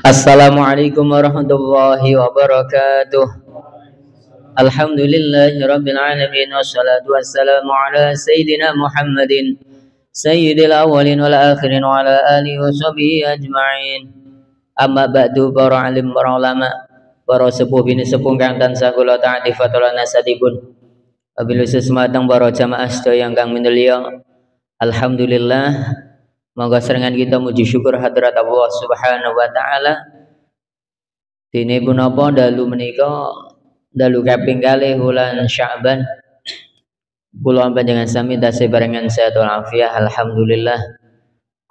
Assalamualaikum warahmatullahi wabarakatuh. Alhamdulillahirabbil alamin wassalatu wassalamu ala sayyidina Muhammadin sayyidil awwalin wal akhirin wa ala alihi washabihi ajma'in. Amma ba'du, para alim, para ulama, para sepuh bini sepuh kang tansah kula taati fatulan nasadipun. Wabil sematang para jamaah sedaya kang minulya. Alhamdulillah, monggo serengan kita muji syukur hadrat Allah Subhanahu wa taala. Dene punapa dalu menika dalu kaping kalih wulan Sya'ban. Kula panjenengan sami tasih barengan sehat walafiat alhamdulillah.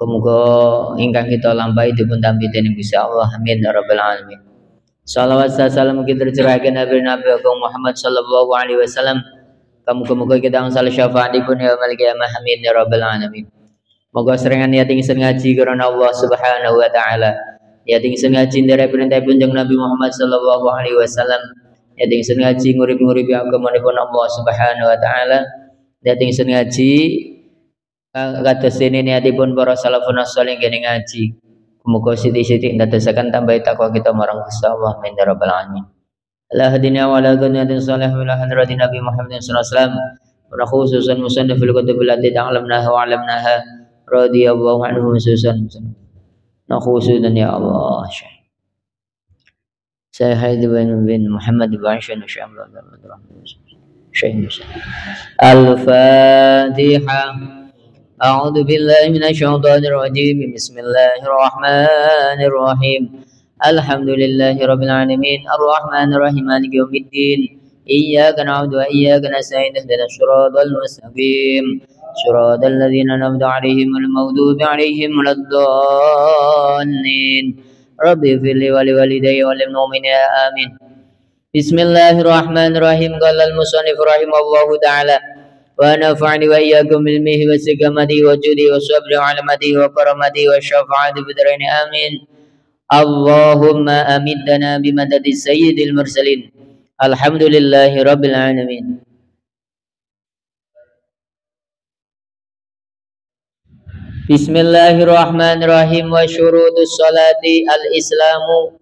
Muga ingkang kita lampahi dipun tampi dening Gusti Allah. Amin ya rabbal alamin. Shalawat salam kita tercurahkan Nabi Agung Muhammad sallallahu alaihi wasallam. Muga kita angsal syafaatipun yaumil qiyamah. Amin ya rabbal alamin. Moga serengan niat ingsun ngaji karena Allah Subhanahu wa taala. Niat ingsun ngaji dari perintah Kanjeng Nabi Muhammad sallallahu alaihi wasallam. Niat ingsun ngaji ngurip-nguripi agamanipun Allah Subhanahu wa taala. Niat ingsun ngaji kados dene niatipun para salafun shalih kene ngaji. Muga sithik-sithik ndadosaken tambah takwa kita marang Gusti Allah. Amin ya rabbal alamin. La hadina wa la ghanatin salih wa la hadratin Nabi Muhammad sallallahu alaihi wasallam. Wa khususan musannafil kutubil lati ta'lamnaha wa 'allamnaha radhiyallahu anhu khususan. Nah khususan ya Allah. Saya Haidh bin Muhammad bin Syekh insyaallah. Al-Fatihah. A'udzu billahi minasyaitonir rajim. Bismillahirrahmanirrahim. Alhamdulillahirabbil alamin. Arrahmanir rahim. Maliki yaumiddin. Iyyaka na'budu wa iyyaka nasta'in. Ihdinas siratal mustaqim. Siratal ladzina an'amta 'alaihim ghairil maghdubi 'alaihim waladdallin. Rabbi ighfirli wa liwalidayya wa lil mu'minina amin. Bismillahirrahmanirrahim. Qala al-musannif rahimahullahu ta'ala wa nafa'ani wa iyyakum bil ilmihi wa sikamati wa judi wa sabri wa alamati wa karamati wa syafa'ati bidraini amin. Allahumma amidna bimadadi sayyidil mursalin. Alhamdulillahi rabbil alamin. Bismillahirrahmanirrahim. Wa syurutus salati al-islamu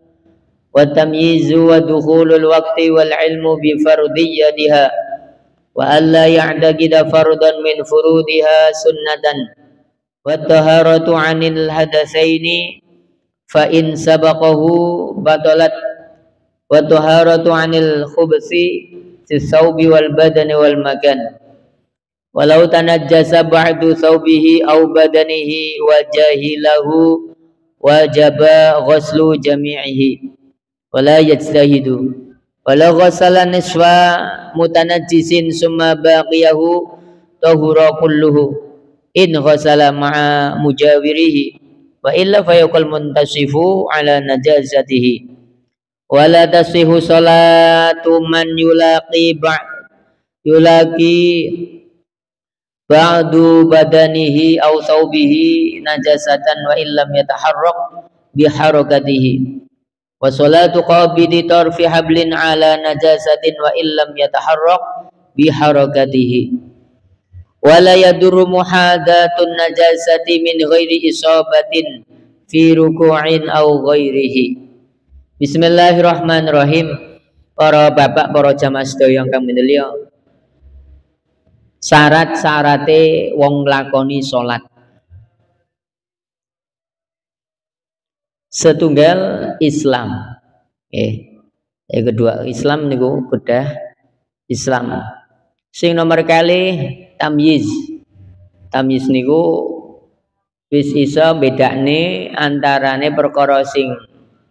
wa tamyizu wa dukhulul waqti wal ilmu bi fardiyatiha wa alla ya'taqida fardan min furudiha sunnatan wa taharatu 'anil hadatsaini fa in sabaqahu batalat wa taharatu 'anil khubsi fi thawbi wal badani wal makan walau tanajjasa ba'du thawbihi aw badanihi wa jahilahu wajaba ghuslu jami'ihi wala yajtahidu wala ghasala nisfa mutanajjisin summa baqiyahu tahura kulluhu in ghasala ma'a mujawirihi wa illa fayaqul muntasifu ala najazatihi wala tasihu salatu man yulaqi ba'du badanihi aw thawbihi najasatan wa illam yataharrak biharakatihi wa salatu qabidi tarfi hablin ala najasatin wa illam yataharrak biharakatihi wa la yadurru muhadatun najasati min ghairi isabatin fi ruku'in aw ghairihi. Bismillahirrahmanirrahim. Para bapak, para jamaah sedaya ingkang minulya, syarat-syarate wong nglakoni salat. Setunggal Islam. Yang kedua Islam niku kedah Islam. Sing nomor kali tamyiz. Tamyiz niku wis iso bedakne antarane perkara sing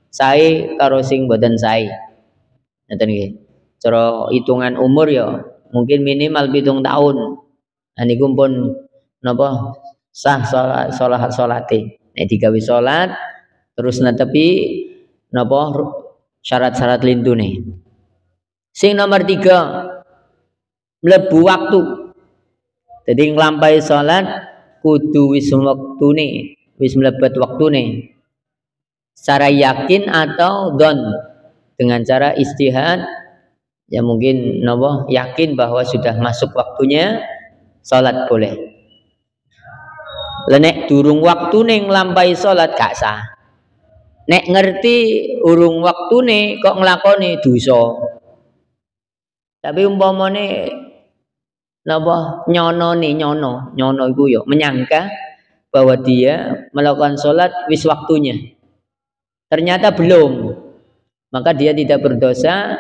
sae karo sing boten sae. Ngoten nggih. Cara hitungan umur ya mungkin minimal 7 tahun. Nah niku pun napa sah salate. Nek digawe salat terus netepi napa syarat-syarat lintune. Sing nomor 3 mlebu waktu. Jadi nglampahi salat kudu wis wektune, wis mlebet waktune. Secara yakin atau don dengan cara istihad ya mungkin napa yakin bahwa sudah masuk waktunya salat boleh. Lenek durung waktune nglampahi salat gak sah. Nek ngerti urung waktune kok nglakoni dosa. Tapi umpamane napa nyono iku ya menyangka bahwa dia melakukan sholat wis waktunya. Ternyata belum. Maka dia tidak berdosa,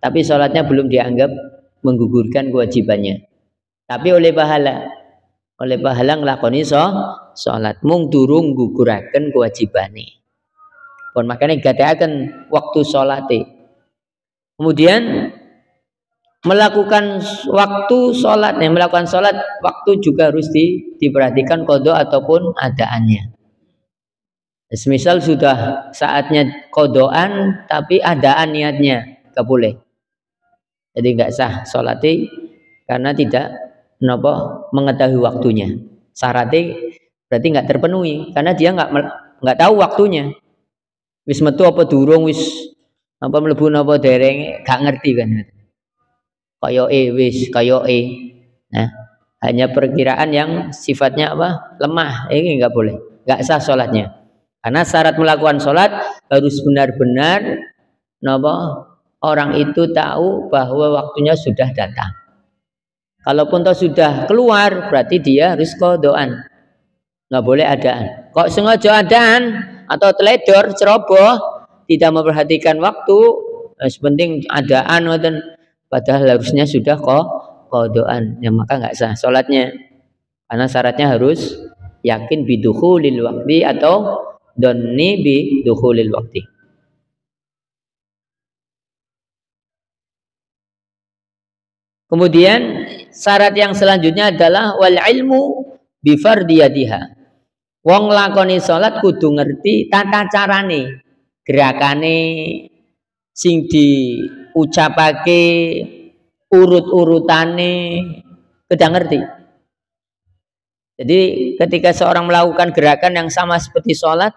tapi sholatnya belum dianggap menggugurkan kewajibannya. Tapi oleh pahala nglakoni sholat mung durung guguraken kewajibane. Pun makanya gadaaken waktu sholate. Kemudian melakukan sholat waktu juga harus diperhatikan qada ataupun adaannya. Semisal sudah saatnya qadaan tapi adaan niatnya gak boleh. Jadi nggak sah sholati karena tidak mengetahui waktunya. Syaratnya berarti nggak terpenuhi karena dia nggak tahu waktunya. Wis metu apa durung, wis mlebu napa dereng, gak ngerti kan. Kayoke. Nah, hanya perkiraan yang sifatnya lemah. Ini nggak boleh, nggak sah sholatnya. Karena syarat melakukan sholat harus benar-benar orang itu tahu bahwa waktunya sudah datang. Kalaupun toh sudah keluar, berarti dia harus qadaan. Nggak boleh adaan. Kok sengaja adaan atau teledor, ceroboh, tidak memperhatikan waktu, sepenting adaan, padahal harusnya sudah qadaan, ya maka nggak sah sholatnya. Karena syaratnya harus yakin bidukhulil waqti atau dhanni bidukhulil waqti. Kemudian syarat yang selanjutnya adalah wal ilmu bifardiyatiha. Wong lakoni sholat kudu ngerti tata carane, gerakane sing diucapake, urut-urutane, kudu ngerti. Jadi ketika seorang melakukan gerakan yang sama seperti sholat,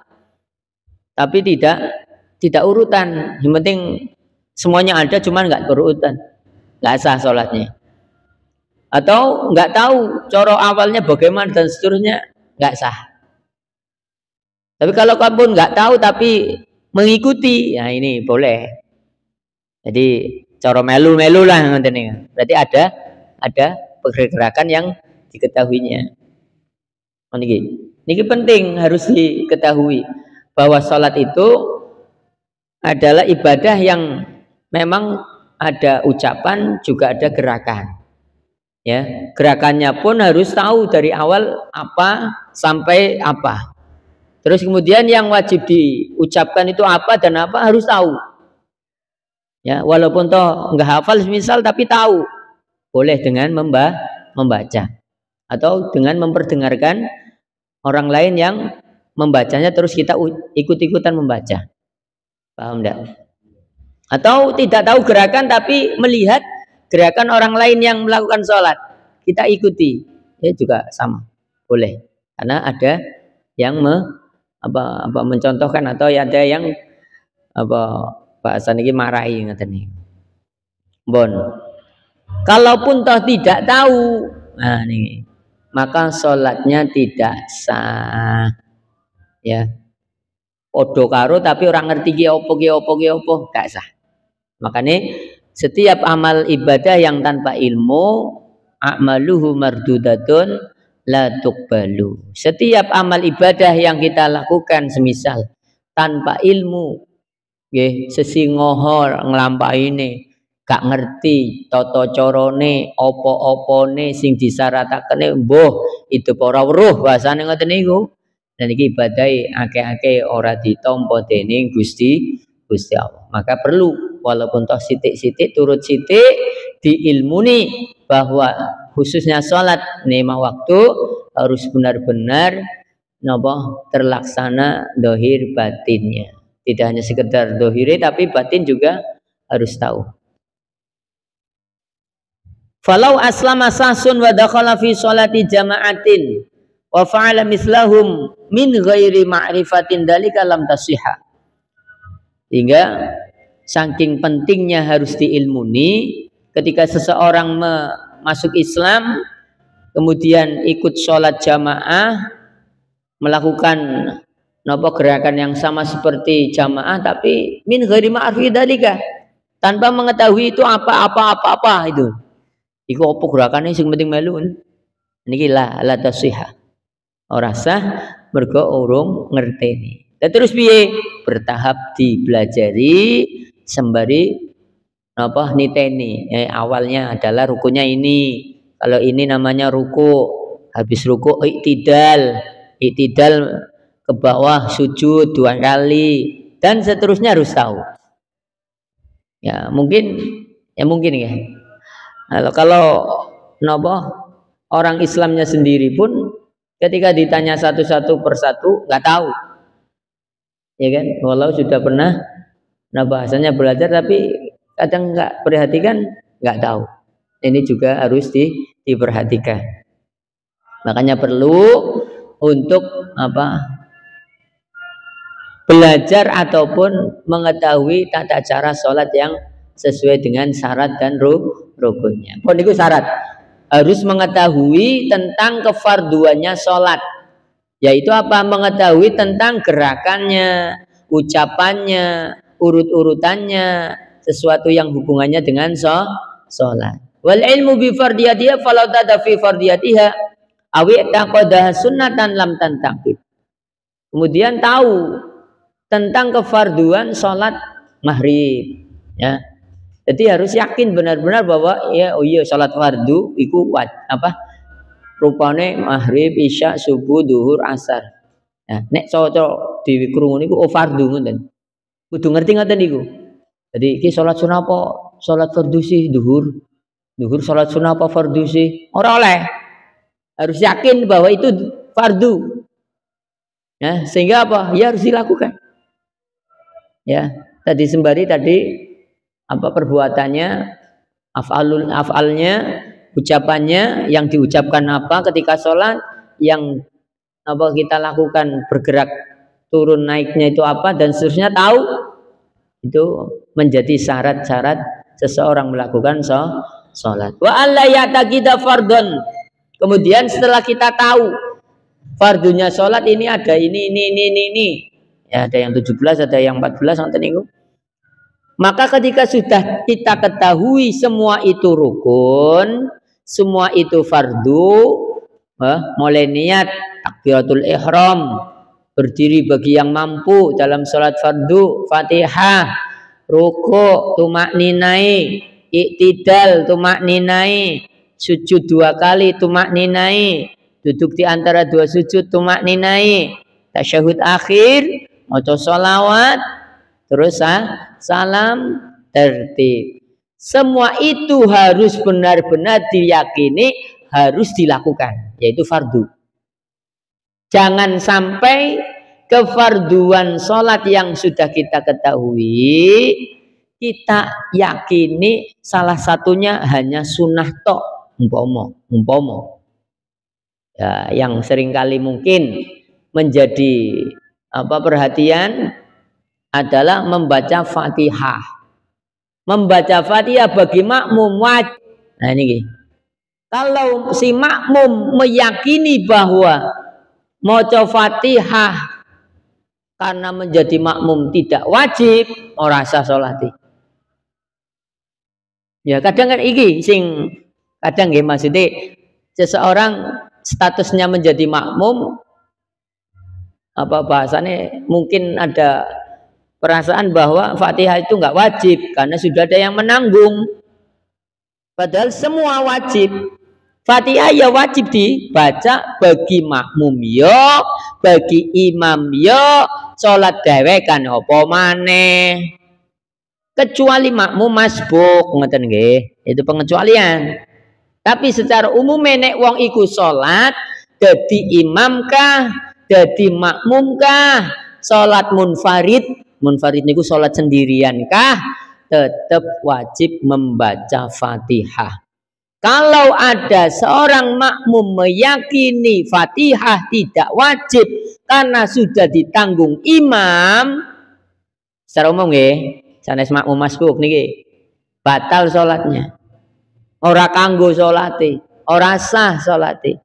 tapi tidak urutan, yang penting semuanya ada, cuman nggak berurutan, nggak sah sholatnya. Atau nggak tahu cara awalnya bagaimana dan seterusnya, nggak sah. Tapi kalau kamu nggak tahu tapi mengikuti, ya ini boleh. Jadi cara melu-melu lah nanti. Berarti ada pergerakan yang diketahuinya. Ini penting harus diketahui bahwa sholat itu adalah ibadah yang memang ada ucapan juga ada gerakan. Ya, gerakannya pun harus tahu dari awal apa sampai apa. Terus kemudian yang wajib diucapkan itu apa dan apa harus tahu. Ya, walaupun toh nggak hafal misal tapi tahu. Boleh dengan membaca atau dengan memperdengarkan orang lain yang membacanya terus kita ikut-ikutan membaca. Paham enggak? Atau tidak tahu gerakan tapi melihat gerakan orang lain yang melakukan sholat, kita ikuti. Ya juga sama. Boleh. Karena ada yang mencontohkan atau ada yang bahasa niki marahi ngoten niku. Bon. Kalaupun toh tidak tahu, nah nih, maka sholatnya tidak sah. Ya. Podo karo tapi orang ngerti ki opo gak sah. Makanya setiap amal ibadah yang tanpa ilmu, a'maluhu mardudatun la tuqbalu. Setiap amal ibadah yang kita lakukan semisal tanpa ilmu, nggih, sesingoho nglampaine, gak ngerti tata carane, apa-apane sing disyaratake, mbuh itu ora weruh bahasane ngoten niku. Dan iki ibadah akeh-akeh ora ditampa dening Gusti Allah. Maka perlu walaupun toh sithik-sithik turut sithik diilmuni bahwa khususnya sholat lima waktu harus benar-benar terlaksana dohir batinnya. Tidak hanya sekedar dohire tapi batin juga harus tahu. Falau aslama sasun wa dakhala fi sholati jama'atin wa fa'ala mislahum min ghairi ma'rifatin dalika lam tasihha. Hingga saking pentingnya harus diilmuni ketika seseorang masuk Islam kemudian ikut sholat jamaah melakukan napa gerakan yang sama seperti jamaah tapi min ghairi ma'rifi dzalika, tanpa mengetahui itu apa itu. Iku apa gerakannya sing penting melu. Niki la tasihah. Ora sah mergo urung ngerteni. Dan terus piye? Bertahap dipelajari sembari apa niteni. Awalnya adalah rukunya ini. Kalau ini namanya ruku, habis ruku iktidal ke bawah sujud 2 kali dan seterusnya harus tahu. Ya mungkin ya. Kalau orang Islamnya sendiri pun ketika ditanya satu persatu nggak tahu, ya kan? Walau sudah pernah bahasanya belajar tapi kadang nggak perhatikan, nggak tahu. Ini juga harus diperhatikan. Makanya perlu untuk belajar ataupun mengetahui tata cara sholat yang sesuai dengan syarat dan rukunnya. Pun itu syarat harus mengetahui tentang kefarduannya sholat, yaitu apa? Mengetahui tentang gerakannya, ucapannya, urut-urutannya, sesuatu yang hubungannya dengan sholat. Wal ilmu bi fardiyatiha falau tada fi fardiyatiha awi taqadah sunnatan lam tantaqid. Kemudian tahu tentang kefarduan sholat maghrib, ya. Jadi harus yakin benar-benar bahwa sholat fardu iku rupane maghrib, isya, subuh, duhur, asar. Ya, nek cocok di krungu niku fardu ngoten. Kudu ngerti ngoten niku. Jadi iki sholat sunah apa? Sholat fardu sih duhur. Duhur sholat sunah apa fardu sih? Ora oleh. Harus yakin bahwa itu fardu. Ya, sehingga apa? Ya harus dilakukan. Ya, sembari perbuatannya, afalnya, ucapannya yang diucapkan ketika sholat, yang kita lakukan bergerak turun naiknya itu dan seterusnya tahu, itu menjadi syarat-syarat seseorang melakukan sholat. Wa alla ya'taqida fardhon. Kemudian setelah kita tahu fardunya sholat ini ada ini. Ya, ada yang 17, ada yang 14 nanti niku. Maka ketika sudah kita ketahui semua itu rukun, semua itu fardu, mulai niat takbiratul ihram, berdiri bagi yang mampu dalam sholat fardu, Fatihah, ruku, tumakninai, iktidal, tumakninai, sujud 2 kali, tumakninai, duduk di antara 2 sujud, tumakninai, tasyahud akhir, maca sholawat, terus salam, tertib. Semua itu harus benar-benar diyakini, harus dilakukan, yaitu fardu. Jangan sampai kefarduan sholat yang sudah kita ketahui, kita yakini salah satunya hanya sunnah tok, umpomo. Ya, yang seringkali mungkin menjadi perhatian adalah membaca Fatihah. Membaca Fatihah bagi makmum wajib. Nah ini, kalau si makmum meyakini bahwa maca Fatihah karena menjadi makmum tidak wajib, ora sah salate. Ya kadang kan iki sing kadang nggih maksudnya seseorang statusnya menjadi makmum, bahasanya mungkin ada perasaan bahwa Fatihah itu nggak wajib karena sudah ada yang menanggung. Padahal semua wajib. Fatihah ya wajib dibaca bagi makmum yo, bagi imam yo, sholat dhewe kan apa maneh. Kecuali makmum masbuk, ngoten nggih. Itu pengecualian. Tapi secara umum nek wong iku sholat dadi imam kah, dadi makmum kah, sholat munfarid niku sholat sendirian kah, tetap wajib membaca Fatihah. Kalau ada seorang makmum meyakini Fatihah tidak wajib karena sudah ditanggung imam, secara umum nggih, sanes makmum masbuk niki batal sholatnya. Ora kanggo sholate, ora sah sholate.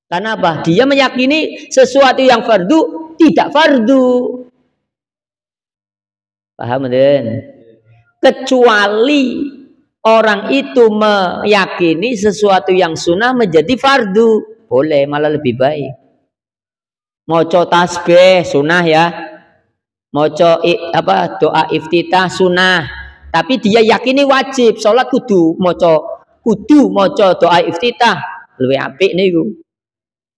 Karena apa? Dia meyakini sesuatu yang fardu tidak fardu. Paham kan? Kecuali orang itu meyakini sesuatu yang sunnah menjadi fardu, boleh, malah lebih baik. Maca tasbih sunnah ya, maca doa iftitah sunnah, tapi dia yakini wajib sholat kudu maca doa iftitah, luwih apik niku.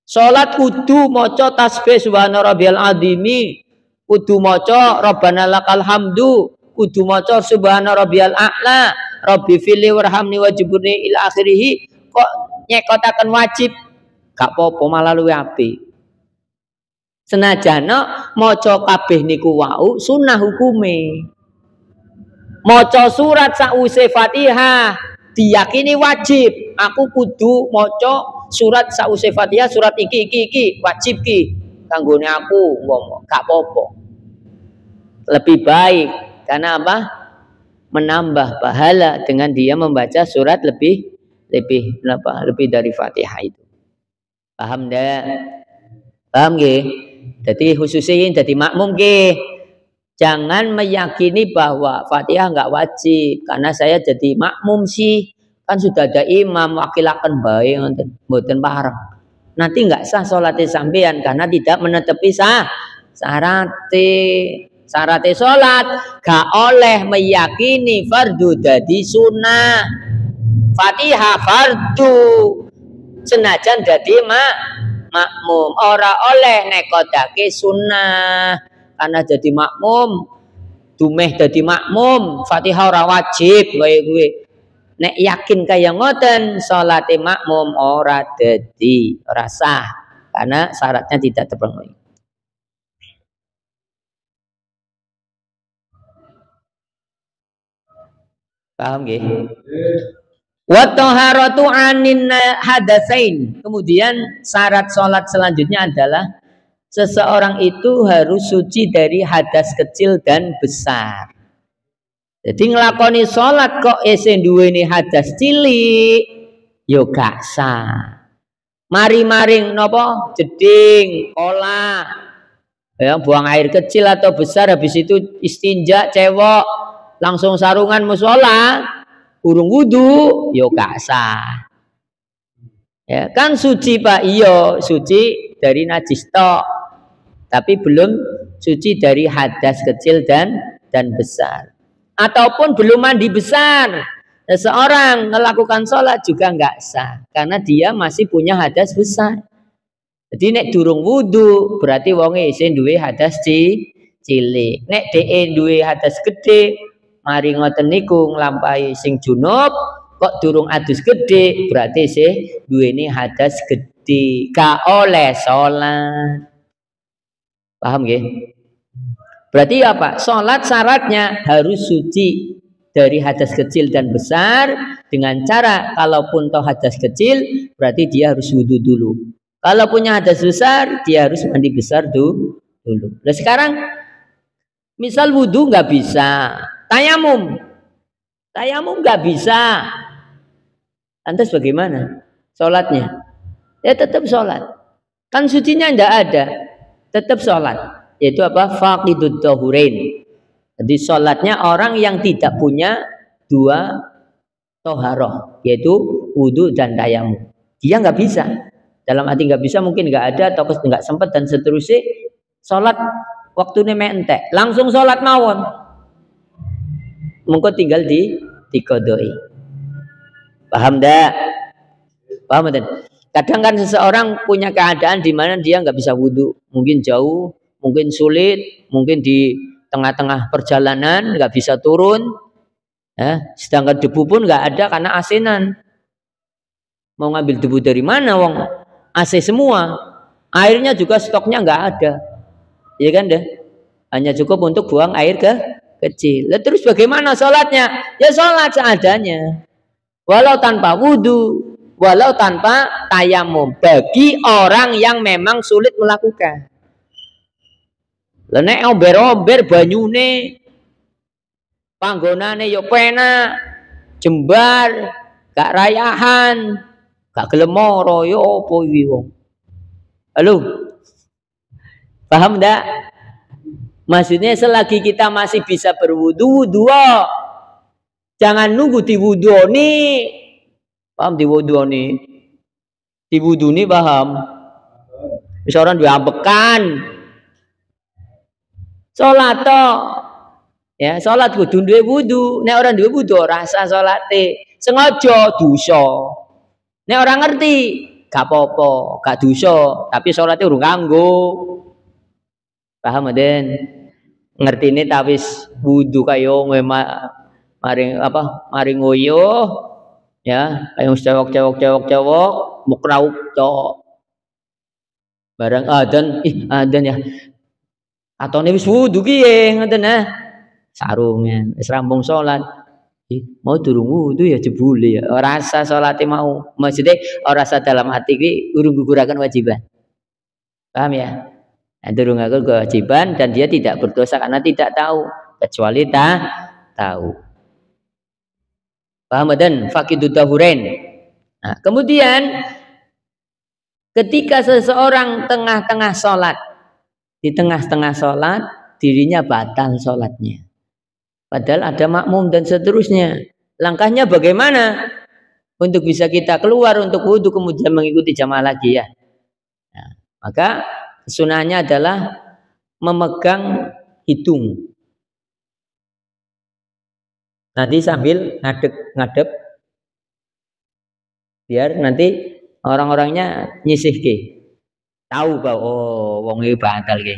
Sholat kudu maca tasbih subhana rabbiyal azimi, kudu maca rabbana lakal hamdu, kudu maca subhana rabbiyal a'la, rabbi fili warhamni wajibuni ila akhirih. Kok nyekotaken wajib? Gak apa-apa, malah luwih apik. Senajana maca kabeh niku wau sunah hukume. Maca surat sakwise Fatihah diyakini wajib. Aku kudu maca surat sakwise Fatihah, surat iki wajib ki kanggone aku, ngomong gak apa-apa. Lebih baik karena apa? Menambah pahala dengan dia membaca surat lebih dari Fatihah itu. Paham ndak? Paham nggih? Jadi khususnya jadi makmum nggih. Jangan meyakini bahwa Fatihah enggak wajib karena saya jadi makmum sih. Kan sudah ada imam wakilaken bae ngoten, mboten pareng. Nanti enggak sah salate sampean karena tidak menetepi syaratnya salat. Gak oleh meyakini fardu dadi sunnah. Fatihah fardu. Senajan dadi makmum, ora oleh nekodake sunnah karena jadi makmum, dumeh jadi makmum, Fatihah ora wajib kaya kuwi. Nek yakin kaya ngoten, salate makmum ora dadi, ora sah karena syaratnya tidak terpenuhi. Paham nggih? Wa taharatu anin hadatsain. Kemudian syarat salat selanjutnya adalah seseorang itu harus suci dari hadas kecil dan besar. Jadi nglakoni salat kok isih duweni hadas cilik, yo gak sah. Mari-maring napa? Jeding, olah. Ya, buang air kecil atau besar habis itu istinja cewek langsung sarungan mushola. Urung wudu, yo gak sah. Ya, kan suci Pak, iyo suci dari najis tok, tapi belum suci dari hadas kecil dan besar. Ataupun belum mandi besar, seseorang melakukan sholat juga nggak sah karena dia masih punya hadas besar. Jadi nek durung wudu berarti wonge isih duwe hadas cilik. Nek dhek duwe hadas gede, mari ngoten niku nglampahi sing junub kok durung adus gede berarti sih duweni hadas gede, gak oleh sholat. Paham nggih? Berarti apa? Sholat syaratnya harus suci dari hadas kecil dan besar dengan cara kalaupun toh hadas kecil berarti dia harus wudu dulu. Kalau punya hadas besar dia harus mandi besar dulu. Nah sekarang misal wudu nggak bisa, tayamum nggak bisa, lantas bagaimana sholatnya? Ya tetap sholat, kan sucinya nggak ada, tetap sholat. Yaitu apa? Faqidud tahurain. Jadi sholatnya orang yang tidak punya dua toharoh, yaitu wudu dan tayamum. Dia nggak bisa. Dalam arti nggak bisa mungkin nggak ada atau nggak sempat dan seterusnya. Sholat waktunya entek, langsung sholat mawon. Mungkin tinggal dikodoi. Paham dah? Paham dah? Kadang kan seseorang punya keadaan di mana dia nggak bisa wudu, mungkin jauh, mungkin sulit, mungkin di tengah-tengah perjalanan nggak bisa turun, sedangkan debu pun nggak ada karena asinan. Mau ngambil debu dari mana, wong AC semua, airnya juga stoknya nggak ada, ya kan deh? Hanya cukup untuk buang air kecil. Lalu terus bagaimana sholatnya? Ya sholat seadanya, walau tanpa wudu, walau tanpa tayamum. Bagi orang yang memang sulit melakukan. Lenek omber-omber banyune, panggonane yo penak, jembar, gak rayahan, gak gelem moro yo opo iki wong. Halo. Paham enggak? Maksudnya selagi kita masih bisa berwudu, wudu. Jangan nunggu diwudoni. Paham diwudoni? Diwuduni paham? Bisa orang diambekan. Salat toh. Ya, salat kudu duwe wudu. Nek orang duwe wudu rasa salate. Sengaja dosa. Nek orang ngerti, gak apa-apa, gak dosa, tapi salate urung kanggo. Paham mboten? Ngertine ta wis wudu kaya maring apa? Maring nguyuh ya, kaya cewek-cewek mukrauk tok. Barang adzan, adzan ya. Atone wis wudu ki ngoten nah. Sarungan, wis rampung salat. Mau durung wudu ya jebule ya. Ora rasa salate mau. Maksudnya ora rasa dalam hati ki urung guguraken wajiban. Paham ya? Nah, durung ngagul kewajiban dan dia tidak berdosa karena tidak tahu kecuali tahu. Paham dan faqidud dahurain. Nah, kemudian ketika seseorang tengah-tengah sholat, di tengah-tengah sholat dirinya batal sholatnya. Padahal ada makmum dan seterusnya. Langkahnya bagaimana? Untuk bisa kita keluar untuk wudhu kemudian mengikuti jamaah lagi ya. Nah, maka sunahnya adalah memegang hidung. Nanti sambil ngadep biar nanti orang-orangnya nyisih ke. Tahu bahwa oh wong iki batal ke.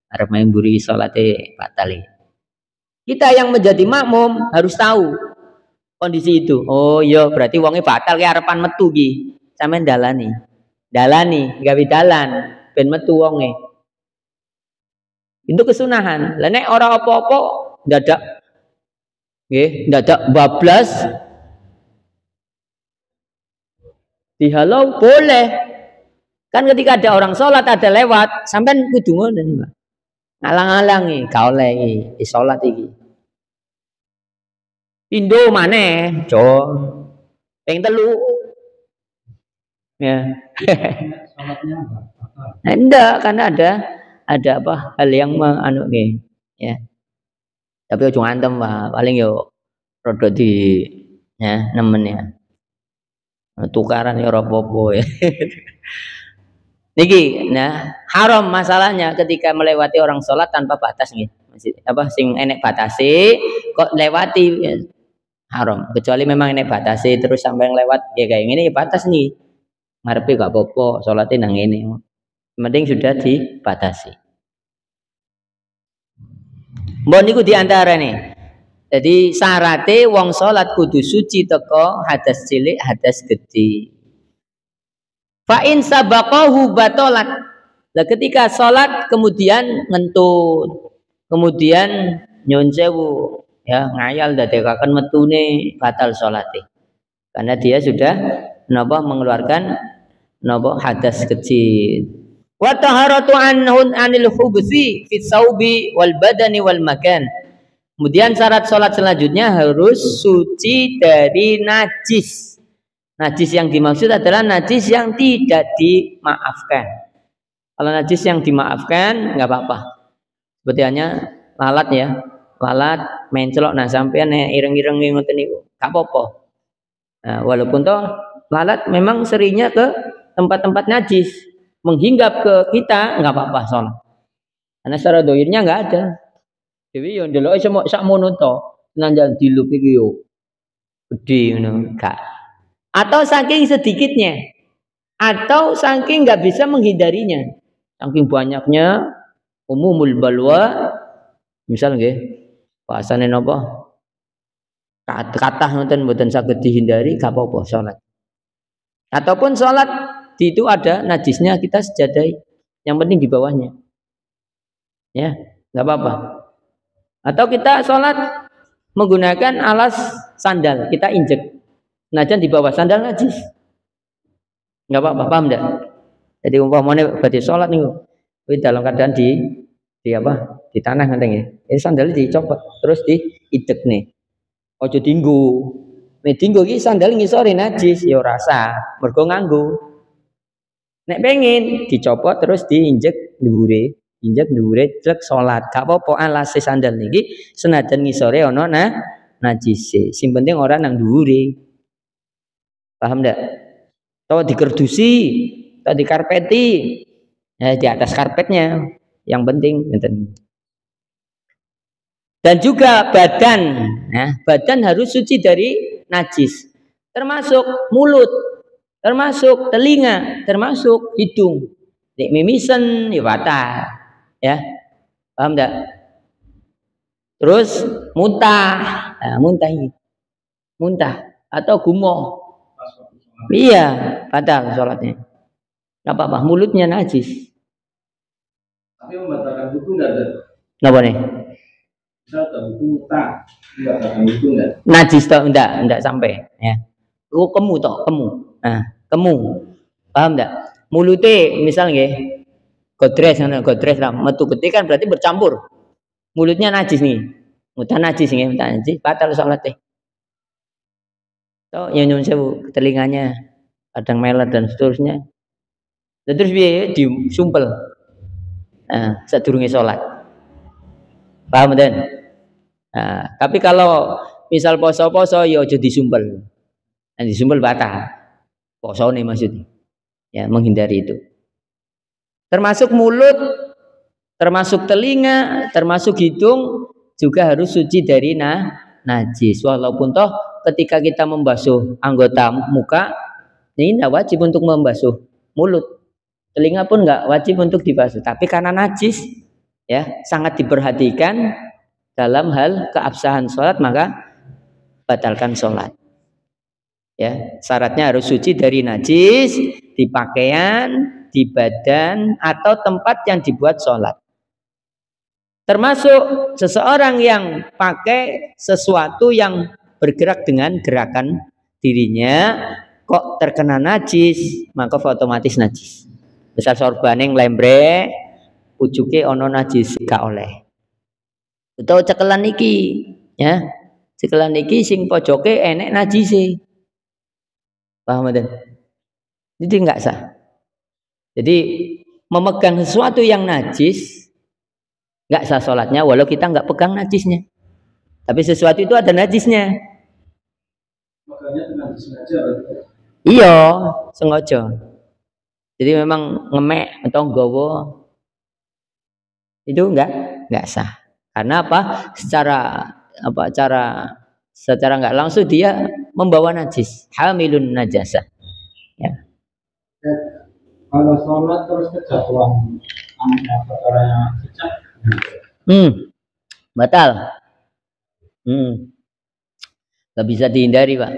Arep mburi salate batal iki. Kita yang menjadi makmum harus tahu kondisi itu. Oh iya berarti wonge batal ki arepan metu ki. Sampeyan dalani. Gawe dalan ben metu wonge. Itu kesunahan. Lah nek ora apa-apa dadak nggih, dadak bablas dihalau boleh. Kan ketika ada orang sholat ada lewat, sampean kudu ngono. Ngalang-alangi, gak oleh iki salat iki. Pindho maneh, Jo. Ping 3. Ya. Enggak, karena ada apa hal yang anu nih, ya. Tapi ojo ngantem, Pak. Paling yo rada di ya nemen ya. Tukaran ya ora apa-apa ya. Niki, nah haram masalahnya ketika melewati orang sholat tanpa batas nih, apa sing enek batasi kok lewati ya, haram. Kecuali memang enek batasi terus sampai lewat ya kayak gini ya batas nih, ngarepe gak apa-apa, sholatnya nang ini, penting sudah dibatasi. Mbon niku diantara nih. Jadi syaratnya wong sholat kudu suci teko hadas cilik hadas gede. Fa'in sabaqahu batolat. Nah, ketika sholat kemudian ngentut, kemudian nyun sewu, ya ngayal dadekaken metune batal sholate. Karena dia sudah mengeluarkan hadas kecil. Wa taharatu anil hubsi fi saubi wal badani wal makan. Kemudian syarat sholat selanjutnya harus suci dari najis. Najis yang dimaksud adalah najis yang tidak dimaafkan. Kalau najis yang dimaafkan nggak apa-apa. Seperti hanya lalat ya, lalat mencelok. Nah sampean ireng-ireng ngoten niku, nggak apa-apa. Nah, walaupun toh lalat memang seringnya ke tempat-tempat najis, menghinggap ke kita nggak apa-apa sholat. Karena secara dohirnya nggak ada. Jadi yang delok sak mono to, nanjang dilup iki yo gede ngono, gak. Atau saking sedikitnya, atau saking nggak bisa menghindarinya, saking banyaknya umumul balwa, misal nggih, bahasane napa? Kathah ngoten mboten saged dihindari, gak apa-apa salat. Ataupun salat di itu ada najisnya kita sejadai, yang penting di bawahnya, ya nggak apa-apa. Atau kita sholat menggunakan alas sandal, kita injek, najan di bawah sandal najis, nggak apa-apa, paham enggak? Jadi umpamanya berarti sholat nih, dalam keadaan di apa? Di tanah nanti ini sandal dicopot, terus diinjek nih, ojo dinggu, nih dinggu ki sandal ngisori najis, yo rasa, mergo nganggu, nek pengen dicopot terus diinjek dhuwure, Injek dhuwure trek salat. Gak apa-apa alase sandal niki senajan ngisore ana najise. Sing penting ora nang dhuwure. Paham ndak? Atau dikerdusi, atau dikarpeti. Di atas karpetnya. Yang penting dan juga badan, badan harus suci dari najis, termasuk mulut, termasuk telinga, termasuk hidung. Nek mimisen ya batal, ya, paham enggak? Terus muntah, muntah atau gumoh, iya batal sholatnya. Nggak apa-apa, mulutnya najis. Tapi membatalkan wudu nggak ada? Nggak boleh. Najis toh enggak sampai ya. Kemu toh, kemu. Nah, kemu. Paham enggak? Mulute misal nggih. Godres lah metu gede kan berarti bercampur. Mulutnya najis nih. Mudah najis nggih, mudah najis, batal salate. Toh nyun sewu telinganya kadang melet dan seterusnya. Dan terus piye disumpel. Nah, sadurunge salat. Paham den? Nah, tapi kalau misal poso-poso ya aja disumpel. Nah, disumpel batal. Posone maksudnya. Ya, menghindari itu. Termasuk mulut, termasuk telinga, termasuk hidung juga harus suci dari najis. Walaupun toh ketika kita membasuh anggota muka, ini tidak wajib untuk membasuh mulut. Telinga pun nggak wajib untuk dibasuh. Tapi karena najis, ya sangat diperhatikan dalam hal keabsahan sholat, maka batalkan sholat. Ya, syaratnya harus suci dari najis di pakaian, di badan atau tempat yang dibuat sholat. Termasuk seseorang yang pakai sesuatu yang bergerak dengan gerakan dirinya kok terkena najis, maka otomatis najis. Misal sorbane nglembre, ujuke ono najis gak oleh. Utawa cekelan iki, ya. Cekelan iki sing pojoke enek najise. Paham mboten? Jadi enggak sah. Jadi memegang sesuatu yang najis enggak sah sholatnya walau kita enggak pegang najisnya. Tapi sesuatu itu ada najisnya. Makanya dengan sengaja. Iya, sengaja. Jadi memang ngemek atau nggawa itu enggak sah. Karena apa? Secara enggak langsung dia membawa najis, hamilun najasah. Ya. Kalau sholat terus kejatuhan perkara cecak. Batal. Gak bisa dihindari, Pak.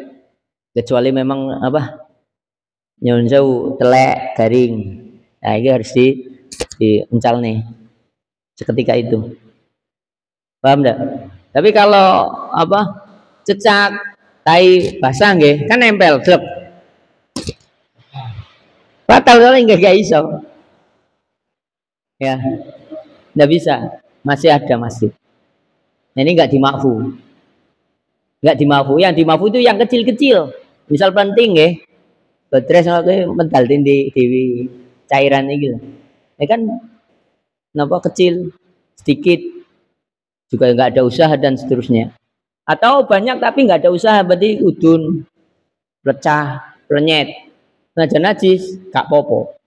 Kecuali memang apa? Nyun sewu telek garing. Nah, ini harus diencal nih. Seketika itu. Paham enggak? Tapi kalau apa? Cecak, tai basah nggih, kan nempel, slep. Batal soalnya enggak iso. Ya. Enggak bisa. Masih ada masih. Nah, ini enggak dimakfu. Enggak dimakfu. Yang dimakfu itu yang kecil-kecil. Misal penting nggih. Baterai soalnya mental di cairan ini, ya kan, napa kecil, sedikit, juga nggak ada usaha dan seterusnya. Atau banyak tapi nggak ada usaha, berarti udun, pecah, plenyet, najan najis, gak popo,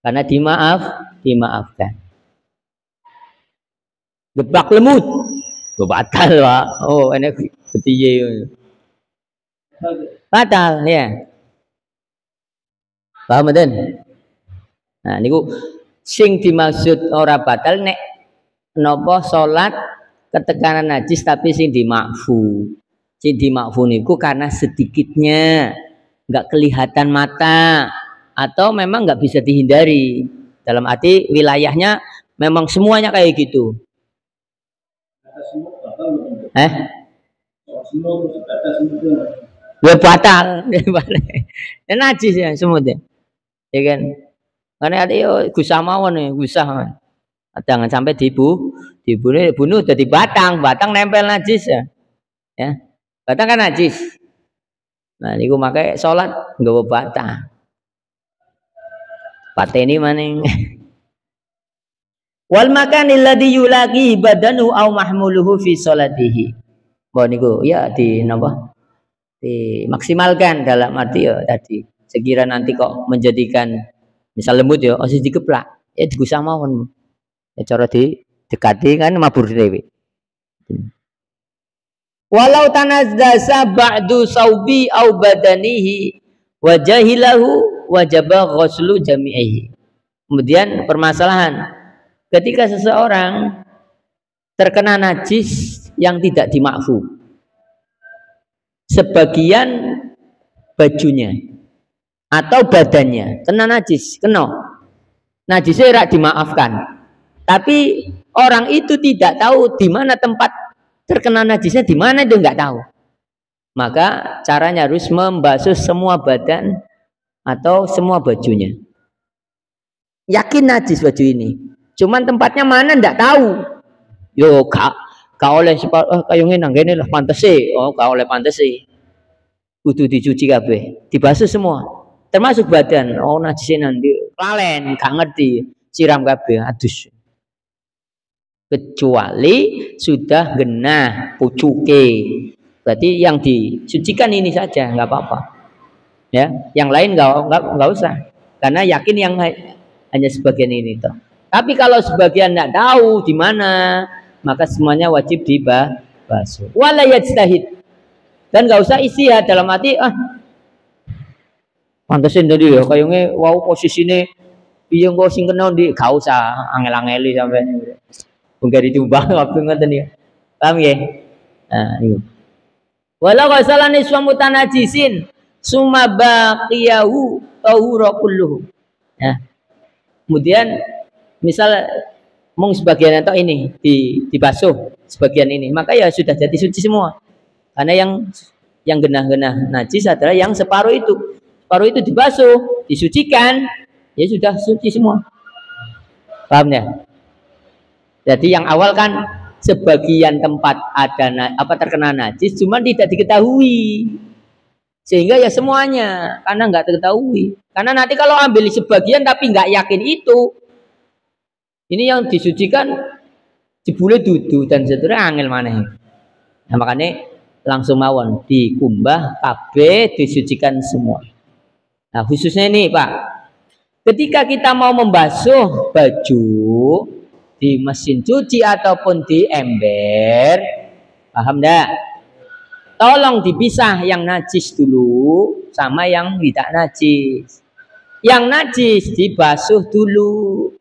karena dimaafkan. Gebak lemut, batal pak. Oh enak ketiye, batal ya. Paham mboten? Nah niku sing dimaksud ora batal nek napa salat ketekanan najis tapi sing dimakfu. Sing dimakfu niku karena sedikitnya enggak kelihatan mata atau memang enggak bisa dihindari. Dalam arti wilayahnya memang semuanya kayak gitu. Ya batal. Ya najis ya semutnya. Ya kan, karena ada yo gusah mawon nih, gusah, jangan sampai dibunuh jadi batang nempel najis ya, batang kan najis. Nah, niku makai sholat nggawa batang, pateni maning. Wal makanil ladzi yulaqi badanu aw mahmuluhu fi sholatihi. Bahwa niku ya di napa? Dimaksimalkan dalam arti ya tadi. Sekira nanti kok menjadikan misal lembut ya osis dikeplak, ya digusah mawon. Ya cara didekati kan mabur dhewe. Walau tanazzasa ba'du saubi au badanihi wajahilahu wajaba ghuslu jami'ihi. Kemudian permasalahan ketika seseorang terkena najis yang tidak dimakfu, sebagian bajunya atau badannya kena najis, najisnya rak dimaafkan, tapi orang itu tidak tahu di mana tempat terkena najisnya, di mana itu nggak tahu, maka caranya harus membasuh semua badan atau semua bajunya. Yakin najis baju ini, cuman tempatnya mana nggak tahu. Yo kak oleh kayak ngene lah pantes gak oleh pantes kudu dicuci kabeh, dibasuh semua, termasuk badan. Najisnya nanti lalen gak ngerti, siram kabeh adus. Kecuali sudah genah pucuke, berarti yang disucikan ini saja, nggak apa-apa ya, yang lain nggak usah, karena yakin yang hanya sebagian ini toh. Tapi kalau sebagian nggak tahu di mana, maka semuanya wajib dibasuh. Wala yajtahid, dan nggak usah istihad dalam arti pantesin tadi ya kayaknya wow posisinya piye kok sing kena ndi, gak usah angel-angeli sampai enggak ditumbang waktu ngoten ya. Paham ya? Nah, itu. Walau qasalani suamu tanajisin summa baqiyahu tahura kulluhu. Ya. Kemudian misal mung sebagian atau ini dibasuh sebagian ini, maka ya sudah jadi suci semua. Karena yang genah-genah najis adalah yang separuh itu. Separuh itu dibasuh, disucikan, ya sudah suci semua. Paham ya? Jadi yang awal kan sebagian tempat ada terkena najis, cuman tidak diketahui, sehingga ya semuanya karena nggak diketahui. Karena nanti kalau ambil sebagian tapi nggak yakin itu, ini yang disucikan jebule dudu dan seterusnya angel maneh. Nah, makanya langsung mawon dikumbah kabeh disucikan semua. Nah khususnya ini Pak, ketika kita mau membasuh baju di mesin cuci ataupun di ember, paham enggak? Tolong dipisah yang najis dulu sama yang tidak najis. Yang najis dibasuh dulu,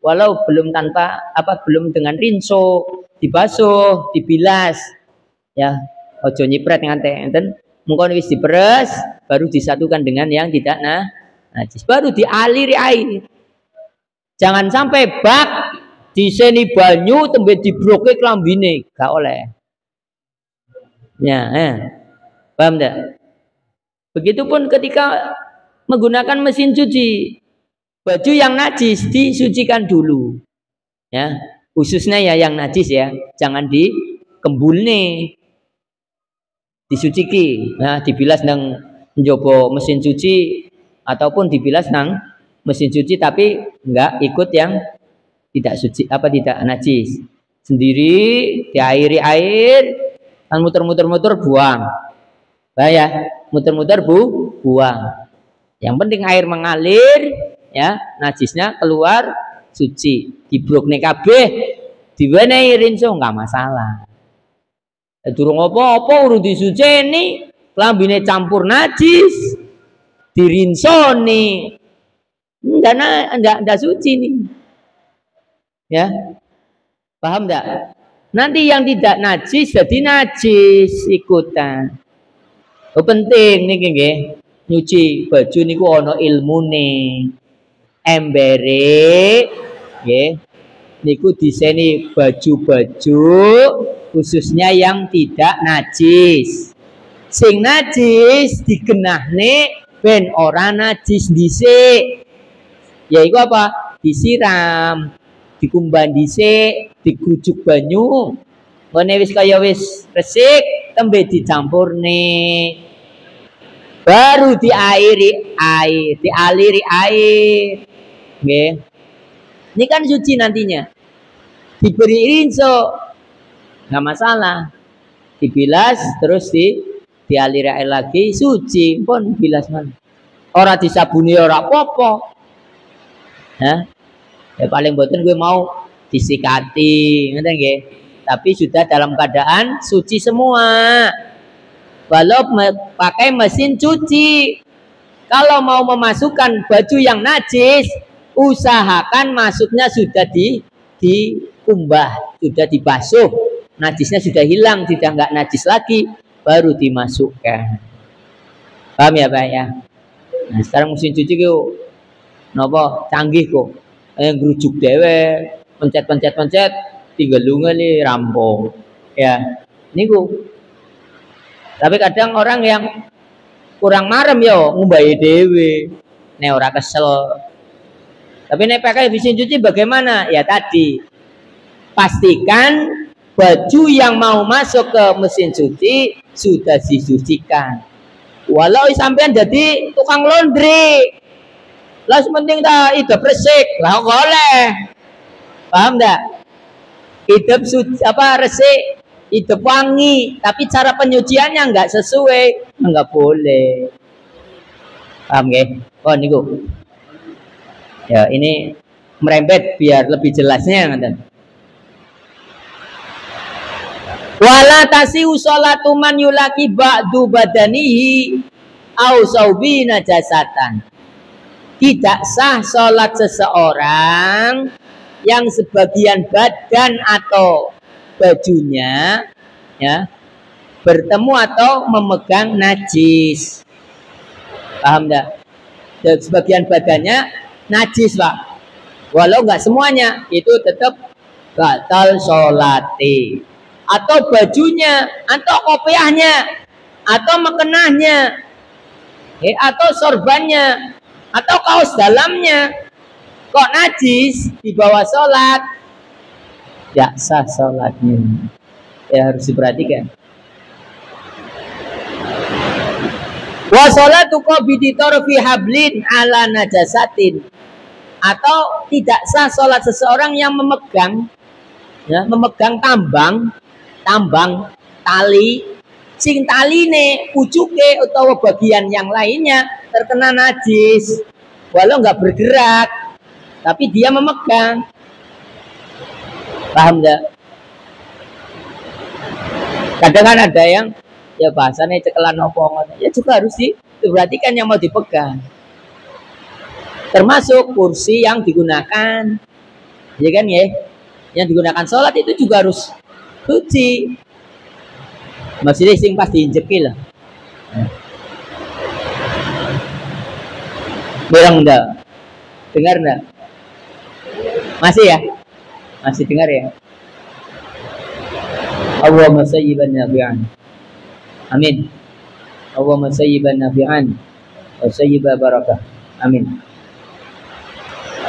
walau belum belum dengan rinso, dibasuh, dibilas, ya, ojo nyipret nganti enten, mengko wis diperes, baru disatukan dengan yang tidak najis, baru dialiri air. Jangan sampai bak diseni banyu tembe dibroke klambine, gak oleh. Ya, paham enggak? Begitupun ketika menggunakan mesin cuci, baju yang najis disucikan dulu. Ya, khususnya ya yang najis ya, jangan dikembulne. Disuciki, nah dibilas nang njobo mesin cuci ataupun dibilas nang mesin cuci tapi enggak ikut yang tidak suci tidak najis, sendiri diairi air kan muter-muter buang, ya muter-muter buang, yang penting air mengalir ya, najisnya keluar suci, dibrokne kabeh diwenehi rinso enggak masalah. Durung apa-apa urung disuceni klambine campur najis dirinsoni ndak suci nih. Ya, paham enggak? Nanti yang tidak najis jadi najis ikutan. Penting nih nggih, nyuci baju niku ana ilmune. Embere nggih niku diseni baju-baju khususnya yang tidak najis. Sing najis digenahne ben ora najis dhisik. Yaiku apa? Disiram, dikumbah dhisik, digrujuk banyu. Ngene wis kaya wis resik, tembe dicampurne. Baru dialiri air. Nggih. Ini kan suci nantinya. diberi rinso, nggak masalah. Dibilas terus dialiri air lagi, suci pun bilas mana. Orang disabuni ora apa-apa. Ya paling boten gue mau disikati, ngerti nggih? Tapi sudah dalam keadaan suci semua. Walau pakai mesin cuci. Kalau mau memasukkan baju yang najis, usahakan masuknya sudah dikumbah, sudah dibasuh, najisnya sudah hilang, sudah nggak najis lagi, baru dimasukkan. Paham ya Pak ya? Nah, sekarang mesin cuci kok nopo canggih kok, ngerujuk dewe, pencet, tinggal lunga nih rampung, ya. Niku. Tapi kadang orang yang kurang marem yo ngumbahi dewe, nek ora kesel. Tapi nek pakai mesin cuci bagaimana? Ya tadi, pastikan baju yang mau masuk ke mesin cuci sudah disucikan. Walau sampean jadi tukang laundry, lah penting dah hidup resik, lah boleh. Paham enggak? Hidup resik, hidup wangi, tapi cara penyuciannya enggak sesuai, enggak boleh. Paham nggih? Oh niku. Ya, ini merembet biar lebih jelasnya ngoten. Wala tasiu sholatu man yulaki ba'du badanihi au saubi najasatan. Tidak sah sholat seseorang yang sebagian badan atau bajunya ya bertemu atau memegang najis. Paham enggak? Dan sebagian badannya najis, Pak. Walau enggak semuanya, itu tetap batal sholati. Atau bajunya, atau kopiahnya, atau mekenahnya, atau sorbannya, atau kaos dalamnya, kok najis dibawa sholat, ya sah sholatnya. Ya harus diperhatikan. Wa sholatu qabidi tarfi hablin ala najasatin. Atau tidak sah sholat seseorang yang memegang tambang tali, sing taline pucuke atau bagian yang lainnya terkena najis, walau nggak bergerak, tapi dia memegang. Paham nggak? Kadang kan ada yang ya bahasanya cekelan opong, ya juga harus diperhatikan yang mau dipegang. Termasuk kursi yang digunakan, ya kan ya? Yang digunakan sholat itu juga harus suci. Maksudnya sing pas diinjeki lah. Bilang enggak? Dengar enggak? Masih ya? Masih dengar ya? Allahumma sayyiban nafi'an. Amin. Allahumma sayyiban nafi'an wa sayyiba barakah. Amin.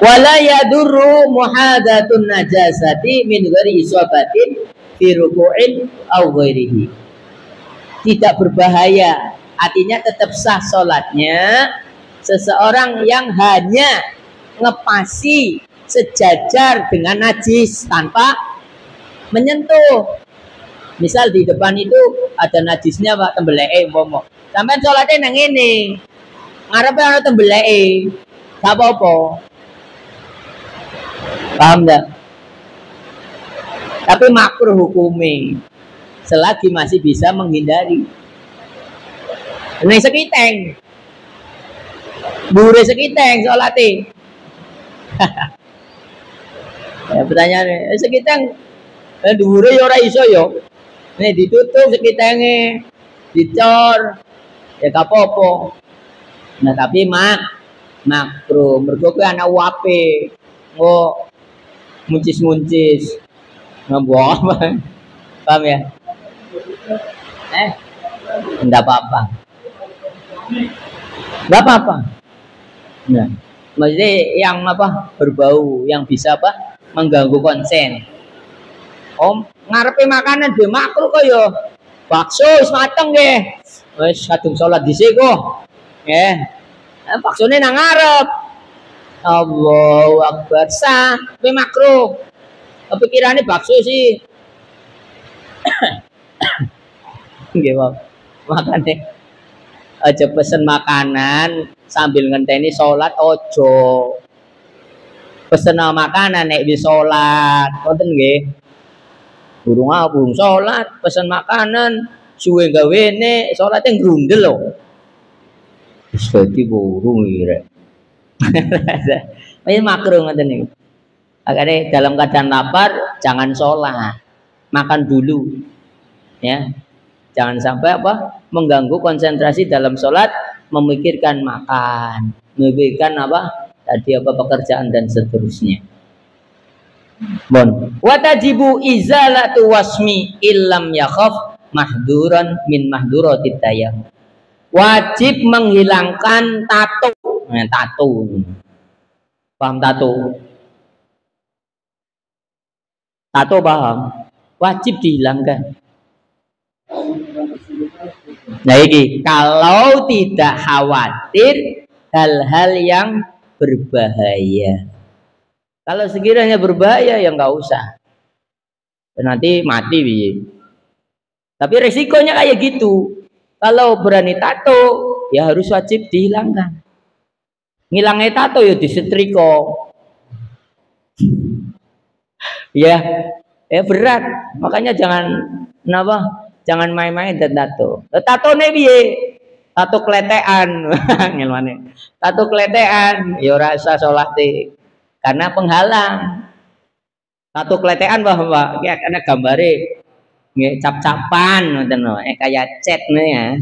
Wala yadurru muhadatun najasati min ghairi isabatin fi ruku'in aw ghairihi. Tidak berbahaya, artinya tetap sah sholatnya seseorang yang hanya ngepasi sejajar dengan najis tanpa menyentuh. Misal di depan itu ada najisnya Pak, tembeleke umpama. Sampeyan sholatnya nang ngene. Ngarepe ana tembeleke. Gak apa-apa. Paham enggak? Tapi makruh hukumnya selagi masih bisa menghindari. Nek sekiteng, bure sekiteng salate. Ya pertanyaane, sekiteng dhuwure ya ora iso ya. Nek ditutup sekitenge, dicor, ya gak apa-apa. Nah tapi makruh mergo kuwi ana uape. Oh, muncis-muncis. Ngebuang apa? Paham ya? Enggak apa-apa. Enggak apa-apa. Nah, maksudnya yang apa? Berbau, yang bisa apa? Mengganggu konsen. Om, ngarepe makanan dhe makruh kok ya. Bakso wis mateng nggih. Wis kadung salat dhisik kok. Nggih. Baksone nang ngarep. Allahu Akbar, sah, tapi makruh. Kepikirannya bakso sih. Nggih, Pak. Makane aja pesen makanan sambil ngenteni sholat ojo. Pesen makanan nek wis sholat, ngoten nggih. Burung sholat, pesen makanan, suwe gawene sholatnya grundel lho. Wis dadi burung iki rek. Ini makruh ngoten niku. Makanya dalam keadaan lapar jangan sholat, makan dulu, ya. Jangan sampai apa mengganggu konsentrasi dalam sholat, memikirkan makan, memikirkan apa tadi apa pekerjaan dan seterusnya. Bon. Watajibu izalatu wasmi illam yakhaf mahduran min mahduratit tayammum. Wajib menghilangkan tato. Nah, tato. Paham tato? Tato paham? Wajib dihilangkan. Nah ini kalau tidak khawatir hal-hal yang berbahaya. Kalau sekiranya berbahaya ya nggak usah. Nanti mati biye. Tapi resikonya kayak gitu. Kalau berani tato ya harus wajib dihilangkan. Ngilangnya tato ya disetrika. Ya berat. Makanya jangan main-main dan tato. Tato nih biye. Tato kletean. Tato kletean ya rasa sholati. Karena penghalang. Tato kletean bahwa ya karena gambare nggih cap-capan ngoten lho, kayak cat ya.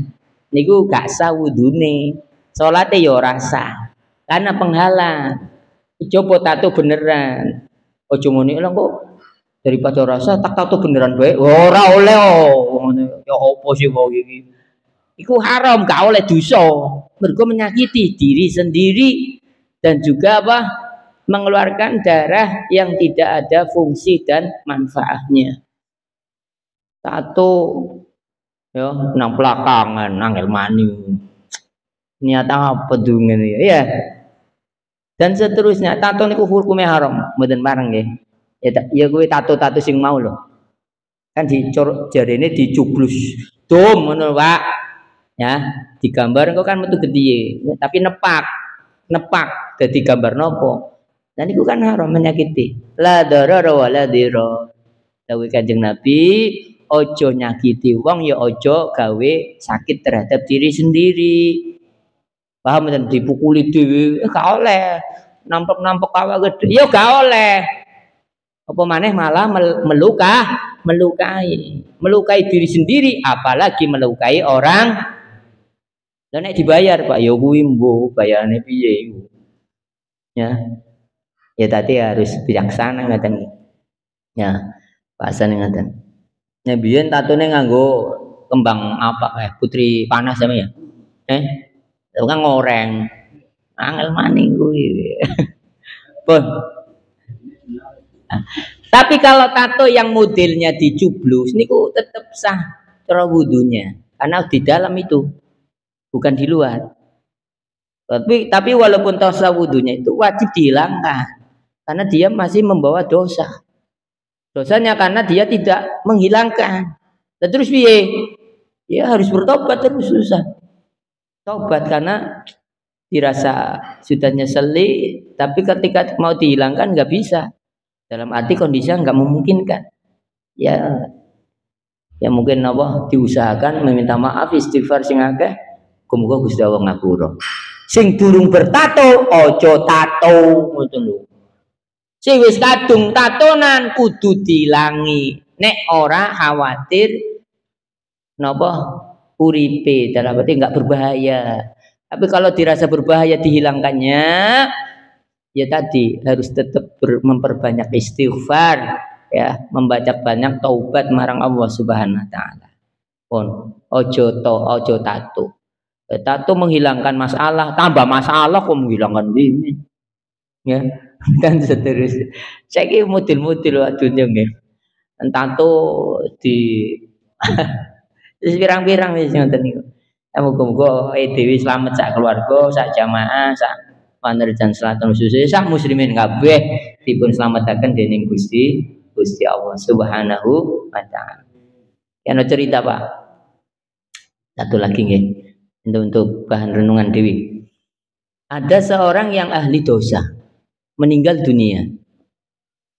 Niku gak sah wudune. Salate ya ora sah. Karena penghalang. Coba tato beneran. Ojo ngene lho kok daripada rasa tak tato beneran bae. Ora oleh ngono. Ya apa sih kok iki? Iku haram, gak oleh dosa. Mergo menyakiti diri sendiri dan juga apa? Mengeluarkan darah yang tidak ada fungsi dan manfaatnya. Tato ya nang belakangan angel mani. Niata apa dungan ya. Dan seterusnya tato niku hukumnya haram, mboten bareng nggih. Ya kuwi tato-tato sing mau lho. Kan jarene dicublus. Dom ngono, Pak. Ya, digambar engko kan metu gede, tapi nepak dadi gambar nopo. Dan itu kan haram menyakiti. La darara wa la dira. Dawuh Kanjeng Nabi, ojo nyakiti wong ya ojo gawe sakit terhadap diri sendiri. Paham dan dipukuli dhewe gak oleh. Nampek-nampek awak gede ya gak oleh. Apa maneh malah melukai diri sendiri apalagi melukai orang. Lah nek dibayar Pak ya kuwi mbuh bayarane piye ya tadi harus bijaksana ngaten. Ya, pasan ngaten. Nek biyen tatone nganggo kembang apa kayak putri panas sama ya. Itu kan ngoreng. Angel maning kuwi. Pun. Tapi kalau tato yang modelnya dicublus niku tetap sah cara wudunya karena di dalam itu bukan di luar. Tapi walaupun dosa wudunya itu wajib dihilangkan. Karena dia masih membawa dosa. Dosanya karena dia tidak menghilangkan. Dan terus piye? Ya harus bertobat terus susah. Tobat karena dirasa sudah nyeseli, tapi ketika mau dihilangkan nggak bisa. Dalam arti kondisi nggak memungkinkan. Ya mungkin apa diusahakan meminta maaf istighfar sing akeh. Muga Gusti Allah ngapura. Sing durung bertato ojo tato ngoten lho. Sing wis kadung tatonan kudu dilangi. Nek ora khawatir napa uripe dalam arti enggak berbahaya. Tapi kalau dirasa berbahaya dihilangkannya ya tadi harus tetap memperbanyak istighfar ya, membaca banyak taubat marang Allah Subhanahu wa taala. Pun ojo tato. Tato menghilangkan masalah, tambah masalah kok menghilangkan ini. Ya. Dan seterusnya. Saya kira model-model wadunya nggih. Tato di pirang-pirang wis ngoten niku. Muga-muga dhewe slamet sak keluarga, sak jamaah, sak panerjan salat khusus sak muslimin kabeh dipun slametaken dening Gusti Gusti Allah Subhanahu wa taala. Ono cerita Pak. Satu lagi nggih. Untuk bahan renungan dewi. Ada seorang yang ahli dosa meninggal dunia.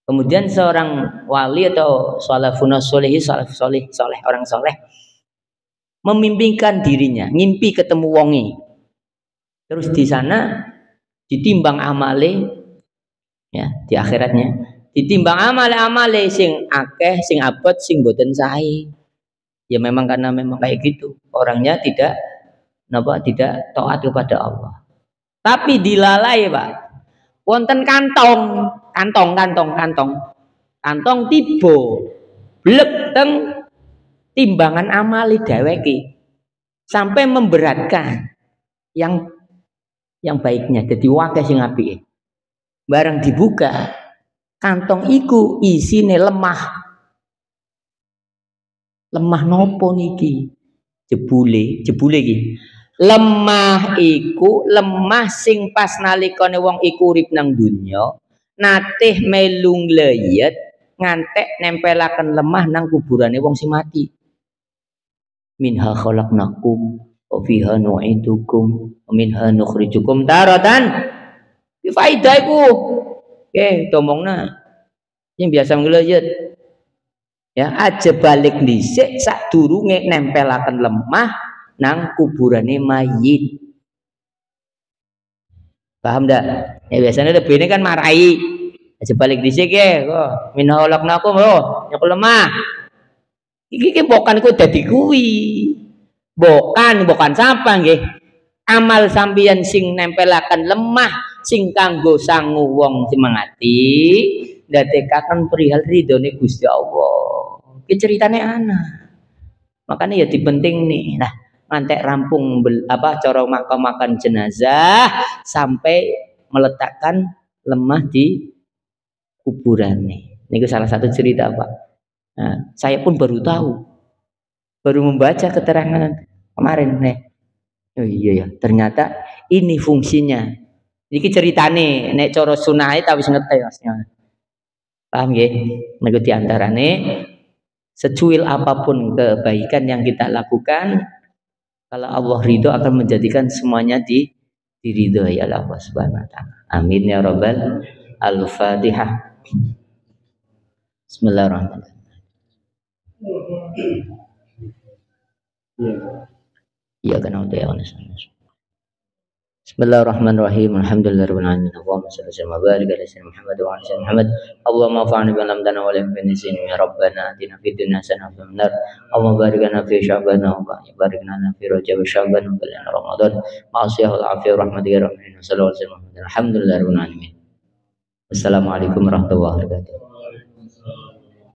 Kemudian seorang wali atau salafun soleh orang soleh memimpikan dirinya, ngimpi ketemu wonge. Terus di sana ditimbang amale, ya di akhiratnya ditimbang amale sing akeh, sing abot, sing boten sae. Ya memang karena memang kayak gitu, orangnya tidak taat kepada Allah. Tapi dilalai Pak, wonten kantong tiba blek teng timbangan amali dheweke sampai memberatkan yang baiknya jadi wakil sing apike. Barang dibuka kantong iku isine lemah nopo niki jebule iki lemah sing pas nalikane wong iku urip nang donya natih melung leyet ngantek nempelaken lemah nang kuburane wong sing mati. Minha khalaqnakum wa fiha nu'idukum wa minha nukhrijukum taratan. Ki faedah iku. Nggih, domongna sing biasa ngleyet. Ya, aja balik dhisik sadurunge nempelaken lemah nang kuburane mayit. Paham ndak? Ya biasanya lebih ini kan marai. Aja balik dhisik ya, kok minha khalaqnakum nyekel lemah. Iki bukan ku dadi kuwi. Bukan sampah nggih. Amal sampeyan sing nempelaken lemah sing kanggo sangu wong semangati ndadekaken perihal ridhone Gusti Allah. Iki ceritane ana. Makanya ya dipenting nih. Nah, ngantek rampung cara makan jenazah sampai meletakkan lemah di kuburan nih. Ini salah satu cerita Pak. Nah, saya pun baru membaca keterangan kemarin nih. Oh iya ya, ternyata ini fungsinya. Iki ceritane nek cara sunahe ta wis ngerti Masnya. Paham nggih? Niku diantarane secuil apapun kebaikan yang kita lakukan, kalau Allah ridho akan menjadikan semuanya diridhoi oleh Allah Subhanahu wa taala. Amin ya rabbal al-Fatihah. Bismillahirrahmanirrahim. Ya kan udah ya Bismillahirrahmanirrahim. Alhamdulillahirabbil alamin. Allahumma shalli wa barik ala sayyidina Muhammad wa ala sayyidina Muhammad. Allahumma fa'alna bi lamdana wa lam yunsin ya rabbana atina fid dunya hasanah wa fil nar. Allahumma barik lana fi sya'ban wa barik lana fi rajab wa sya'ban wa lana ramadan. Ma'asiyah wal afiyah rahmatika ya rahman. Sallallahu alaihi wasallam. Alhamdulillahirabbil alamin. Wassalamualaikum warahmatullahi wabarakatuh.